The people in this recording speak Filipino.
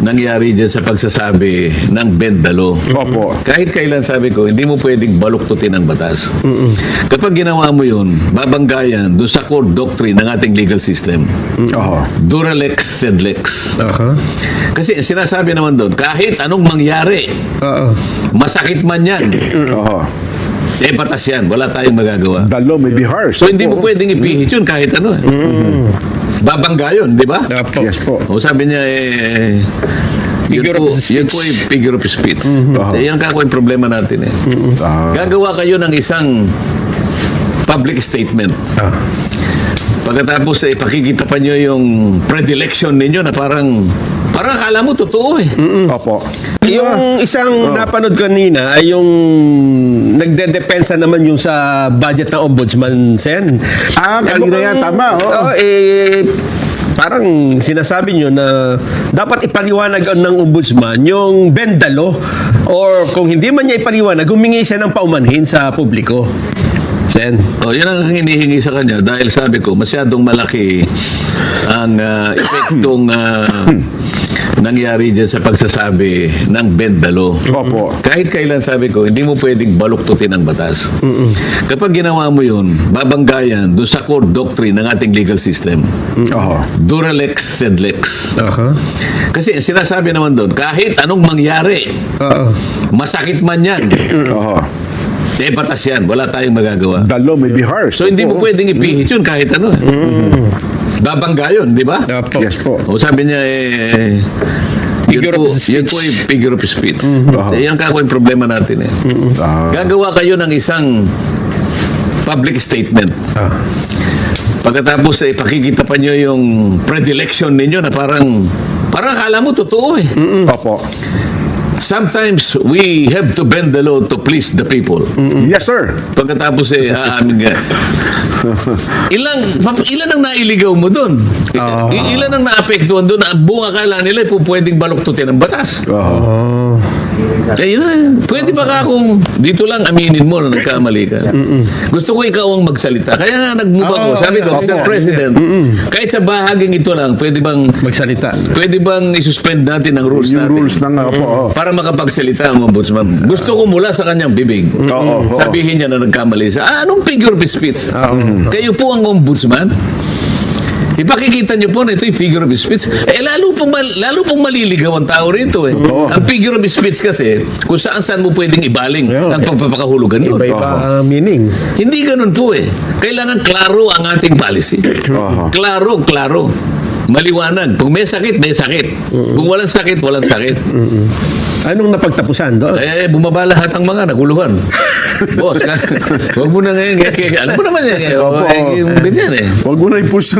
nangyari dyan sa pagsasabi ng Bendalo. Opo. Kahit kailan sabi ko, hindi mo pwedeng baluktutin ang batas. Kapag ginawa mo yun, babanggayan doon sa core doctrine ng ating legal system. Duralex sed lex. Kasi sinasabi naman doon, kahit anong mangyari, masakit man yan, batas yan. Wala tayong magagawa. The law may be harsh. So, hindi mo pwedeng ipihit yun kahit ano. Babangga yun, di ba? Yes po. O sabi niya, Figure of speech. yun po yung figure of speech. Yan kako yung problema natin. Gagawa kayo ng isang public statement. Pagkatapos ipakikita pa nyo yung predilection ninyo na parang akala mo totoo eh. Opo. Yung isang napanood kanina ay yung nagdedepensa naman yung sa budget ng Ombudsman, Sen. Kanina yan, tama. Parang sinasabi nyo na dapat ipaliwanag ng Ombudsman yung Bendalo, or kung hindi man niya ipaliwanag, humingi siya ng paumanhin sa publiko. Sen. Yan ang hinihingi sa kanya dahil sabi ko, masyadong malaki ang epektong nangyari dyan sa pagsasabi ng Bendalo. Opo. Kahit kailan sabi ko, hindi mo pwedeng baluktutin ang batas. Kapag ginawa mo yun, babanggayan doon sa core doctrine ng ating legal system. Duralex sed lex. Kasi sinasabi naman doon, kahit anong mangyari, masakit man yan, batas yan. Wala tayong magagawa. The law may be harsh. So, hindi mo pwedeng ipihit yun kahit ano. Babangga yun, di ba? Yes po. O sabi niya, Figure of speech. yun po yung figure of speech. Yan kako yung problema natin. Gagawa kayo ng isang public statement. Pagkatapos ipakikita pa nyo yung predilection ninyo na parang akala mo totoo eh. Opo. Sometimes we have to bend the law to please the people. Yes, sir. Pagkatapos aamin ka. Ilan ang nailigaw mo doon? Ilan ang naapektuhan doon na buong akala nila pwedeng baluktutin ang batas? Pwede ba ka kung dito lang aminin mo na nagkamali ka? Gusto ko ikaw ang magsalita. Kaya nga nag-move ako. Sabi ko, Mr. President, kahit sa bahaging ito lang, pwede bang Magsalita. pwede bang isuspend natin ang rules Yung natin? rules ng Para makapagsalita ang ombudsman. Gusto ko mula sa kanyang bibig. Sabihin niya na nagkamali siya. Anong figure of speech? Kayo po ang ombudsman? Ipakikita niyo po na ito yung figure of speech. Lalo pong maliligaw ang tao rito eh. Ang figure of speech kasi, kung saan mo pwedeng ibaling ang pagpapakahulugan yun. Iba-iba meaning. Hindi ganun po eh. Kailangan klaro ang ating policy. Klaro. Maliwanag. Kung may sakit, may sakit. Kung walang sakit, walang sakit. Anong napagtapusan doon? Bumaba lahat ang mga naguluhan. Boss, huwag mo na ngayon. Alam mo naman yan. Ganyan eh. Huwag mo na i-push.